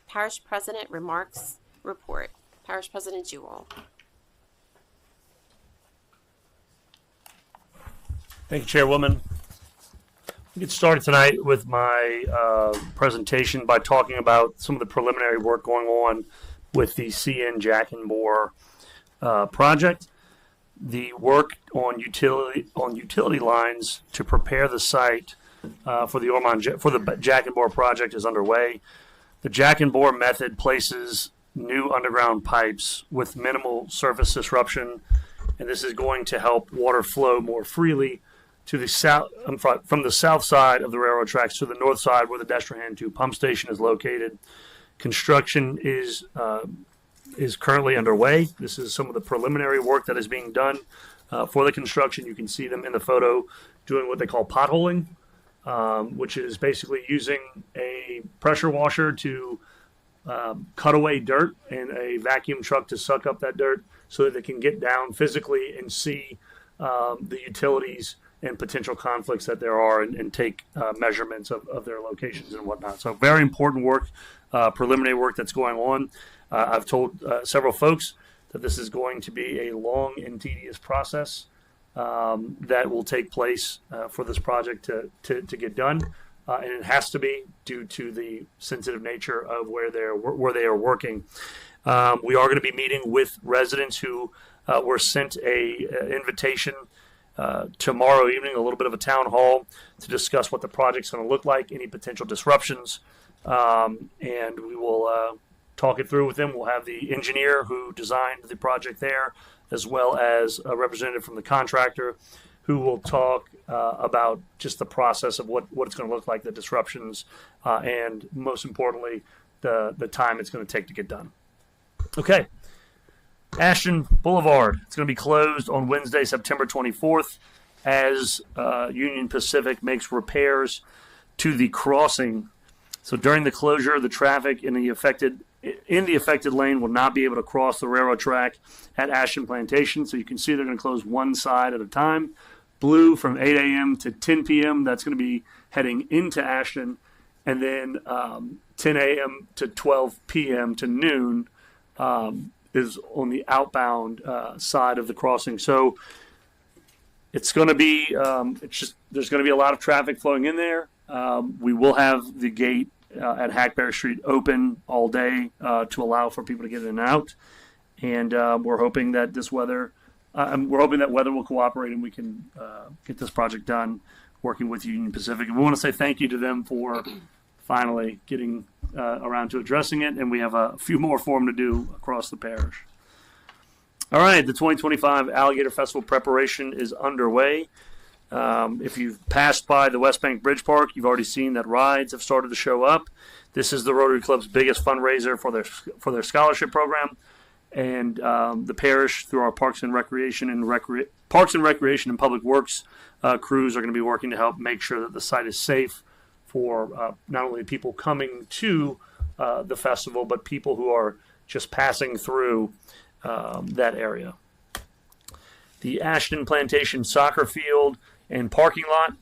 Parish President remarks report. Parish President Jewell. Thank you, Chairwoman. We get started tonight with my presentation by talking about some of the preliminary work going on with the CN Jack and Moore project. The work on utility lines to prepare the site for the Ormond for the Jack and Moore project is underway. The Jack and Moore method places new underground pipes with minimal surface disruption, and this is going to help water flow more freely to the south, from the south side of the railroad tracks to the north side where the Destrehan 2 pump station is located. Construction is currently underway. This is some of the preliminary work that is being done for the construction. You can see them in the photo doing what they call potholing, which is basically using a pressure washer to cut away dirt and a vacuum truck to suck up that dirt so that they can get down physically and see the utilities and potential conflicts that there are and take measurements of their locations and whatnot. So very important work, preliminary work that's going on. I've told several folks that this is going to be a long and tedious process that will take place for this project to get done. And it has to be due to the sensitive nature of where they are working. We are going to be meeting with residents who were sent a invitation tomorrow evening, a little bit of a town hall to discuss what the project's going to look like, any potential disruptions, and we will talk it through with them. We'll have the engineer who designed the project there, as well as a representative from the contractor who will talk about just the process of what it's going to look like, the disruptions, and most importantly, the time it's going to take to get done. Okay. Ashton Boulevard. It's going to be closed on Wednesday, September 24th, as Union Pacific makes repairs to the crossing. So during the closure, the traffic in the affected lane will not be able to cross the railroad track at Ashton Plantation. So you can see they're going to close one side at a time. Blue from 8 a.m. to 10 p.m. That's going to be heading into Ashton, and then 10 a.m. to 12 p.m. to noon. Is on the outbound side of the crossing. So it's going to be, there's going to be a lot of traffic flowing in there. We will have the gate at Hackberry Street open all day to allow for people to get in and out. And we're hoping that weather will cooperate and we can get this project done working with Union Pacific. And we want to say thank you to them for finally getting around to addressing it, and we have a few more for them to do across the parish. All right, the 2025 Alligator Festival preparation is underway. If you've passed by the West Bank Bridge Park, you've already seen that rides have started to show up. This is the Rotary Club's biggest fundraiser for their scholarship program, and the parish, through our Parks and Recreation and Public Works crews, are going to be working to help make sure that the site is safe for not only people coming to the festival, but people who are just passing through that area. The Ashton Plantation soccer field and parking lot.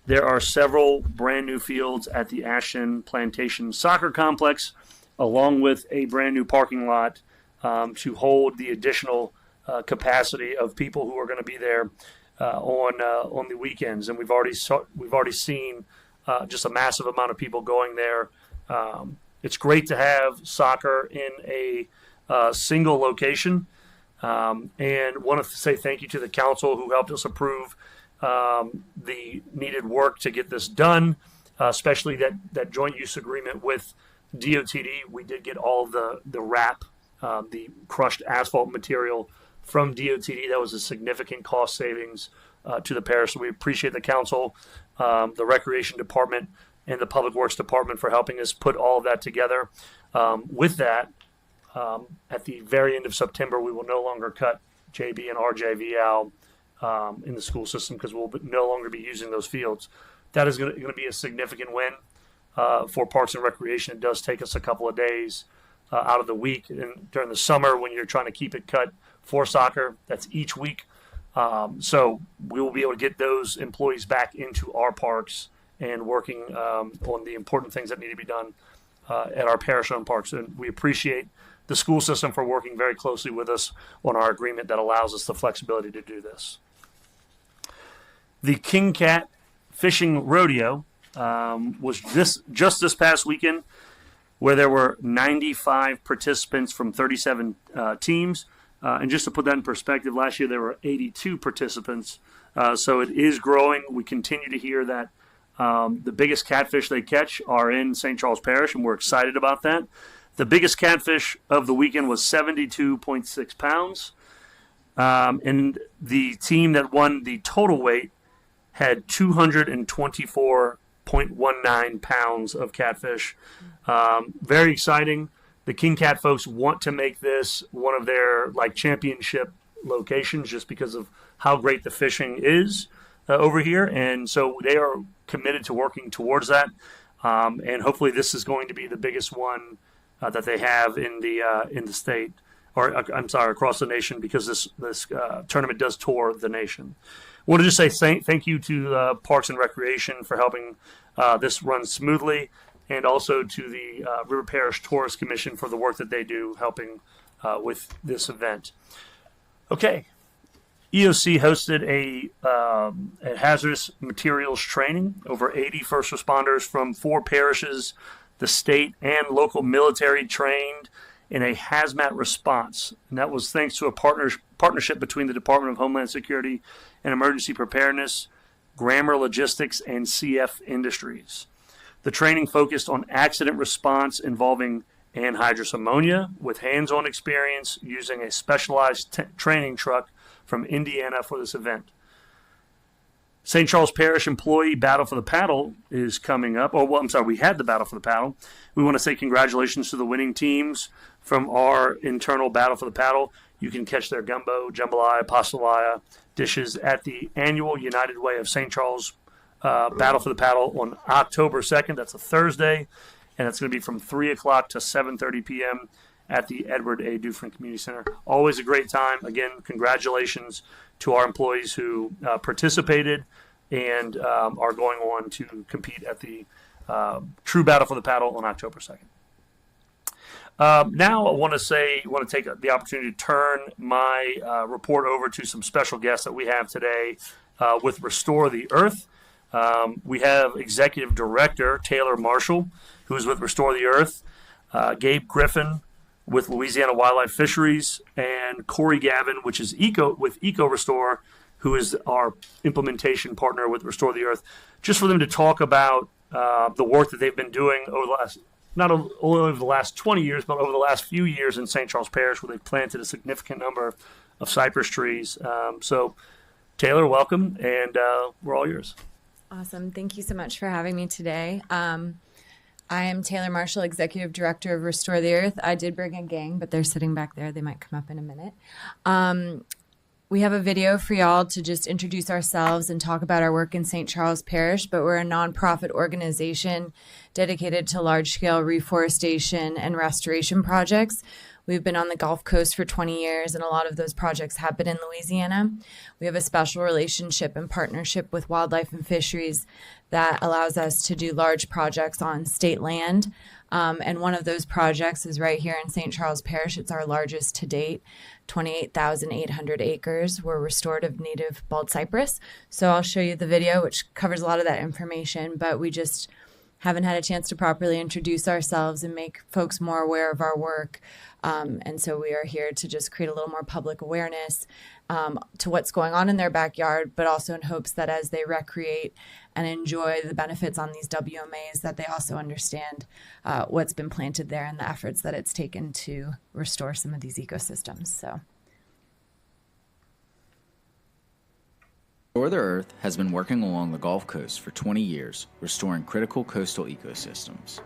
There are several brand new fields at the Ashton Plantation soccer complex, along with a brand new parking lot to hold the additional capacity of people who are going to be there on the weekends. And we've already seen just a massive amount of people going there. It's great to have soccer in a single location, and want to say thank you to the council who helped us approve the needed work to get this done, especially that joint use agreement with DOTD. We did get all of the wrap, the crushed asphalt material from DOTD. That was a significant cost savings to the parish. So we appreciate the council, the Recreation Department, and the Public Works Department for helping us put all of that together. With that, at the very end of September, we will no longer cut JB and RJVL in the school system because we'll no longer be using those fields. That is going to be a significant win for Parks and Recreation. It does take us a couple of days out of the week, and during the summer when you're trying to keep it cut for soccer, that's each week. So we will be able to get those employees back into our parks and working on the important things that need to be done at our parish-owned parks. And we appreciate the school system for working very closely with us on our agreement that allows us the flexibility to do this. The King Cat Fishing Rodeo was just this past weekend, where there were 95 participants from 37 teams. And just to put that in perspective, last year there were 82 participants. So it is growing. We continue to hear that the biggest catfish they catch are in St. Charles Parish, and we're excited about that. The biggest catfish of the weekend was 72.6 pounds. And the team that won the total weight had 224.19 pounds of catfish. Very exciting. The King Cat folks want to make this one of their championship locations just because of how great the fishing is over here. And so they are committed to working towards that. And hopefully this is going to be the biggest one that they have in the state, or I'm sorry, across the nation, because this tournament does tour the nation. I want to just say thank you to Parks and Recreation for helping this run smoothly, and also to the River Parish Tourist Commission for the work that they do helping with this event. Okay, EOC hosted a hazardous materials training. Over 80 first responders from 4 parishes, the state and local military trained in a hazmat response. And that was thanks to a partnership between the Department of Homeland Security and Emergency Preparedness, Grammar Logistics, and CF Industries. The training focused on accident response involving anhydrous ammonia, with hands-on experience using a specialized training truck from Indiana for this event. St. Charles Parish Employee Battle for the Paddle is coming up. We had the Battle for the Paddle. We want to say congratulations to the winning teams from our internal Battle for the Paddle. You can catch their gumbo, jambalaya, pastelaya dishes at the annual United Way of St. Charles Battle for the Paddle on October 2nd. That's a Thursday, and it's going to be from 3 o'clock to 7:30 p.m. at the Edward A. Dufresne Community Center. Always a great time. Again, congratulations to our employees who participated and are going on to compete at the True Battle for the Paddle on October 2nd. Now I want to take the opportunity to turn my report over to some special guests that we have today with Restore the Earth. We have Executive Director Taylor Marshall, who is with Restore the Earth, Gabe Griffin with Louisiana Wildlife Fisheries, and Corey Gavin, which is with Eco Restore, who is our implementation partner with Restore the Earth, just for them to talk about the work that they've been doing not only over the last 20 years, but over the last few years in St. Charles Parish, where they've planted a significant number of cypress trees. So, Taylor, welcome, and we're all yours. Awesome. Thank you so much for having me today. I am Taylor Marshall, Executive Director of Restore the Earth. I did bring a gang, but they're sitting back there. They might come up in a minute. We have a video for y'all to just introduce ourselves and talk about our work in St. Charles Parish, but we're a nonprofit organization dedicated to large-scale reforestation and restoration projects. We've been on the Gulf Coast for 20 years, and a lot of those projects happen in Louisiana. We have a special relationship and partnership with Wildlife and Fisheries that allows us to do large projects on state land. And one of those projects is right here in St. Charles Parish. It's our largest to date. 28,800 acres were restored of native bald cypress. So I'll show you the video, which covers a lot of that information, but we just haven't had a chance to properly introduce ourselves and make folks more aware of our work. And so we are here to just create a little more public awareness to what's going on in their backyard, but also in hopes that as they recreate and enjoy the benefits on these WMAs, that they also understand what's been planted there and the efforts that it's taken to restore some of these ecosystems. So, Restore the Earth has been working along the Gulf Coast for 20 years, restoring critical coastal ecosystems.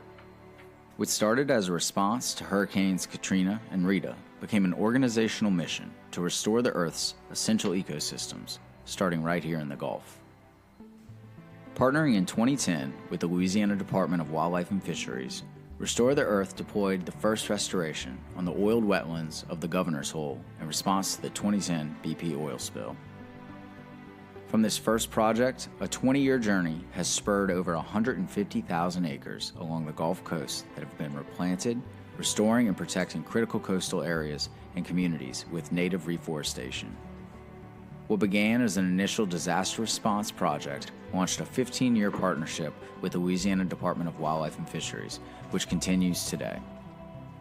What started as a response to Hurricanes Katrina and Rita became an organizational mission to restore the Earth's essential ecosystems, starting right here in the Gulf. Partnering in 2010 with the Louisiana Department of Wildlife and Fisheries, Restore the Earth deployed the first restoration on the oiled wetlands of the Governor's Hole in response to the 2010 BP oil spill. From this first project, a 20-year journey has spurred over 150,000 acres along the Gulf Coast that have been replanted, restoring and protecting critical coastal areas and communities with native reforestation. What began as an initial disaster response project launched a 15-year partnership with the Louisiana Department of Wildlife and Fisheries, which continues today.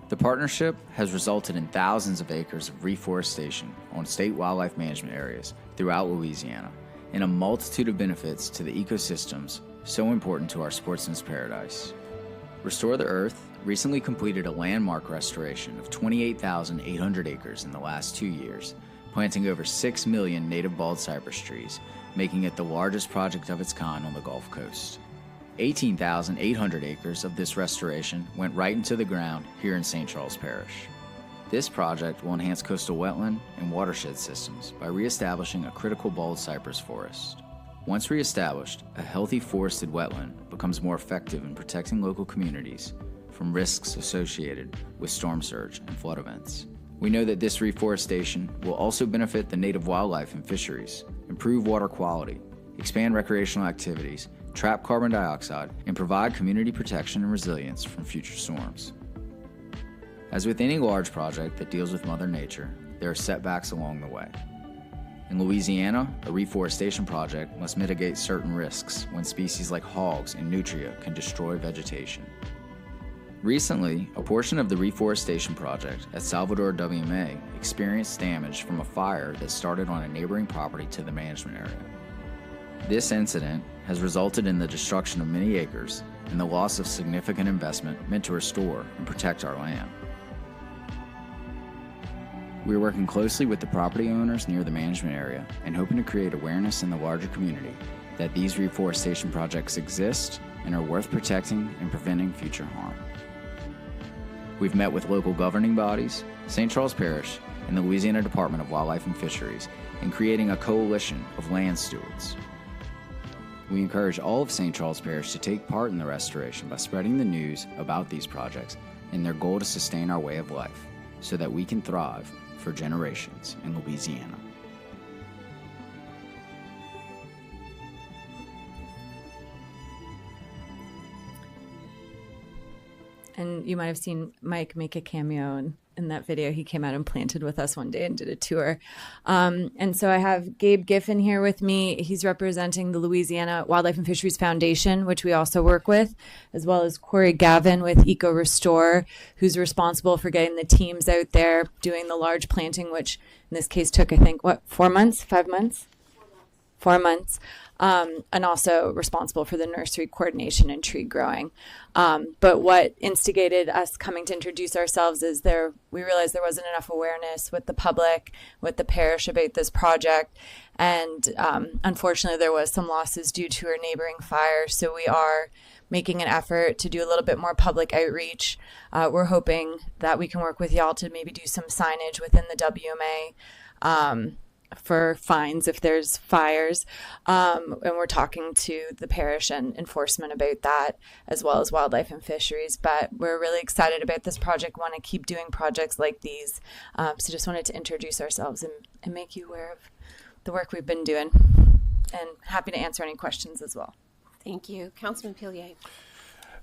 The partnership has resulted in thousands of acres of reforestation on state wildlife management areas throughout Louisiana, and a multitude of benefits to the ecosystems so important to our sportsman's paradise. Restore the Earth recently completed a landmark restoration of 28,800 acres in the last 2 years, planting over 6 million native bald cypress trees, making it the largest project of its kind on the Gulf Coast. 18,800 acres of this restoration went right into the ground here in St. Charles Parish. This project will enhance coastal wetland and watershed systems by reestablishing a critical bald cypress forest. Once reestablished, a healthy forested wetland becomes more effective in protecting local communities from risks associated with storm surge and flood events. We know that this reforestation will also benefit the native wildlife and fisheries, improve water quality, expand recreational activities, trap carbon dioxide, and provide community protection and resilience from future storms. As with any large project that deals with Mother Nature, there are setbacks along the way. In Louisiana, a reforestation project must mitigate certain risks when species like hogs and nutria can destroy vegetation. Recently, a portion of the reforestation project at Salvador WMA experienced damage from a fire that started on a neighboring property to the management area. This incident has resulted in the destruction of many acres and the loss of significant investment meant to restore and protect our land. We are working closely with the property owners near the management area and hoping to create awareness in the larger community that these reforestation projects exist and are worth protecting and preventing future harm. We've met with local governing bodies, St. Charles Parish, and the Louisiana Department of Wildlife and Fisheries in creating a coalition of land stewards. We encourage all of St. Charles Parish to take part in the restoration by spreading the news about these projects and their goal to sustain our way of life so that we can thrive for generations in Louisiana. And you might have seen Mike make a cameo in that video. He came out and planted with us one day and did a tour. And so I have Gabe Giffen here with me. He's representing the Louisiana Wildlife and Fisheries Foundation, which we also work with, as well as Corey Gavin with Eco Restore, who's responsible for getting the teams out there doing the large planting, which in this case took, I think, 4 months, 5 months? 4 months. And also responsible for the nursery coordination and tree growing. But what instigated us coming to introduce ourselves is we realized there wasn't enough awareness with the public, with the parish about this project. And unfortunately, there was some losses due to a neighboring fire. So we are making an effort to do a little bit more public outreach. We're hoping that we can work with y'all to maybe do some signage within the WMA. For fines if there's fires. And we're talking to the parish and enforcement about that, as well as wildlife and fisheries. But we're really excited about this project, want to keep doing projects like these. So just wanted to introduce ourselves and make you aware of the work we've been doing. And happy to answer any questions as well. Thank you. Councilman Pillier.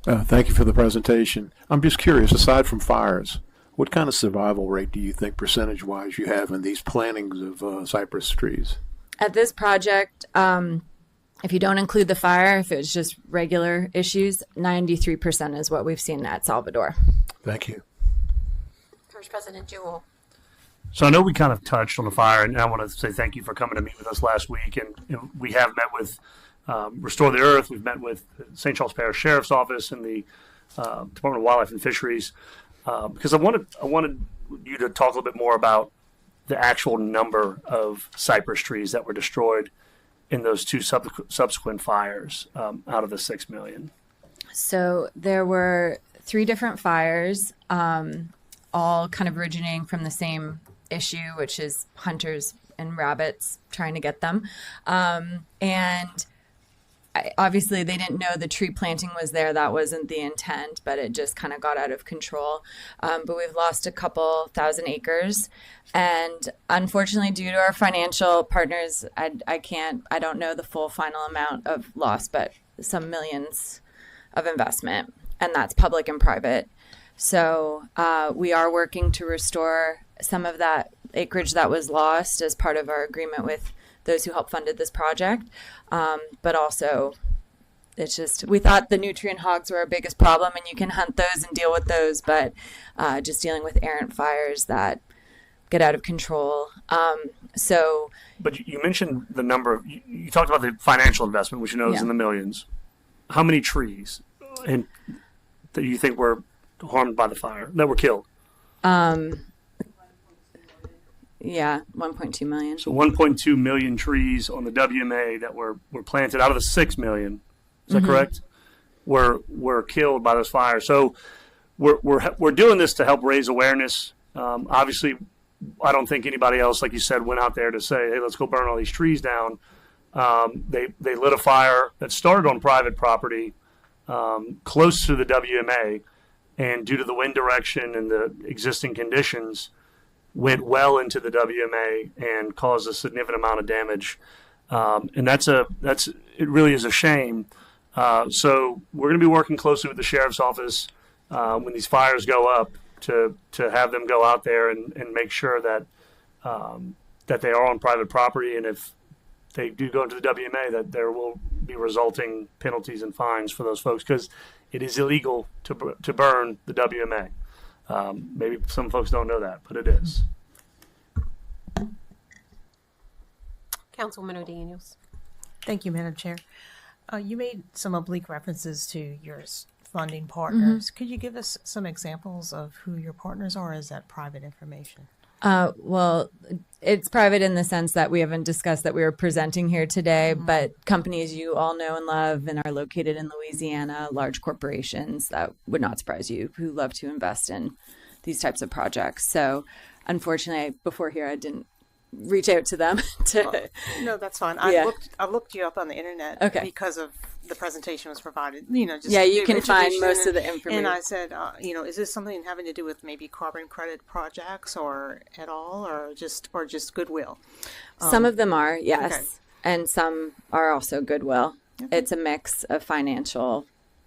Thank you for the presentation. I'm just curious, aside from fires, what kind of survival rate do you think percentage-wise you have in these plantings of cypress trees? At this project, if you don't include the fire, if it's just regular issues, 93% is what we've seen at Salvador. Thank you. Parish President Jewell. So I know we kind of touched on the fire, and I want to say thank you for coming to meet with us last week. And we have met with Restore the Earth. We've met with St. Charles Parish Sheriff's Office and the Department of Wildlife and Fisheries. Because I wanted you to talk a little bit more about the actual number of cypress trees that were destroyed in those two subsequent fires out of the 6 million. So there were 3 different fires, all kind of originating from the same issue, which is hunters and rabbits trying to get them. And obviously they didn't know the tree planting was there. That wasn't the intent, but it just kind of got out of control. But we've lost a couple thousand acres. And unfortunately, due to our financial partners, I don't know the full final amount of loss, but some millions of investment. And that's public and private. So we are working to restore some of that acreage that was lost as part of our agreement with those who helped funded this project. But also, it's just, we thought the nutrient hogs were our biggest problem, and you can hunt those and deal with those, but just dealing with errant fires that get out of control. But you mentioned the number of, you talked about the financial investment, which you know is in the millions. How many trees that you think were harmed by the fire, that were killed? 1.2 million. So 1.2 million trees on the WMA that were planted out of the 6 million. Is that correct? Were killed by those fires. So we're doing this to help raise awareness. Obviously, I don't think anybody else, like you said, went out there to say, "Hey, let's go burn all these trees down." They lit a fire that started on private property close to the WMA, and due to the wind direction and the existing conditions, went well into the WMA and caused a significant amount of damage. And it really is a shame. So we're going to be working closely with the sheriff's office when these fires go up to have them go out there and make sure that they are on private property. And if they do go into the WMA, that there will be resulting penalties and fines for those folks, because it is illegal to burn the WMA. Maybe some folks don't know that, but it is. Councilwoman O'Daniels. Thank you, Madam Chair. You made some oblique references to your funding partners. Could you give us some examples of who your partners are, or is that private information? Well, it's private in the sense that we haven't discussed that we were presenting here today, but companies you all know and love and are located in Louisiana, large corporations that would not surprise you, who love to invest in these types of projects. So unfortunately, before here, I didn't reach out to them No, that's fine. Yeah. I looked you up on the internet because of the presentation was provided. Just you can find introduction, most of the information. And I said, is this something having to do with maybe carbon credit projects or at all, or just goodwill? Some of them are, yes, okay. And some are also goodwill. Okay. It's a mix of financial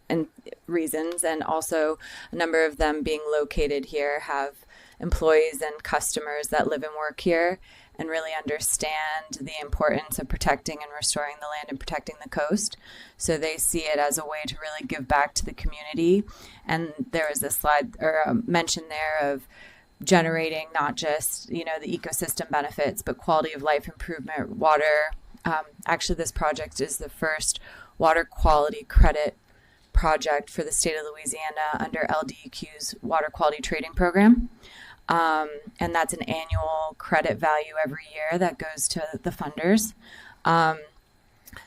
and reasons, and also a number of them being located here have employees and customers that live and work here and really understand the importance of protecting and restoring the land and protecting the coast. So they see it as a way to really give back to the community. And there was a slide or a mention there of generating not just, the ecosystem benefits, but quality of life improvement, water. Actually, this project is the first water quality credit project for the state of Louisiana under LDEQ's water quality trading program. And that's an annual credit value every year that goes to the funders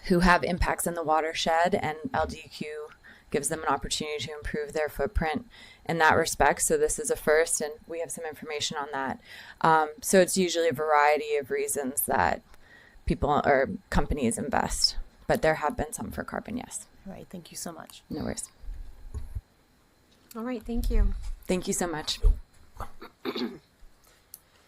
who have impacts in the watershed, and LDEQ gives them an opportunity to improve their footprint in that respect. So this is a first, and we have some information on that. So it's usually a variety of reasons that people or companies invest, but there have been some for carbon, yes. All right, thank you so much. No worries. All right, thank you. Thank you so much.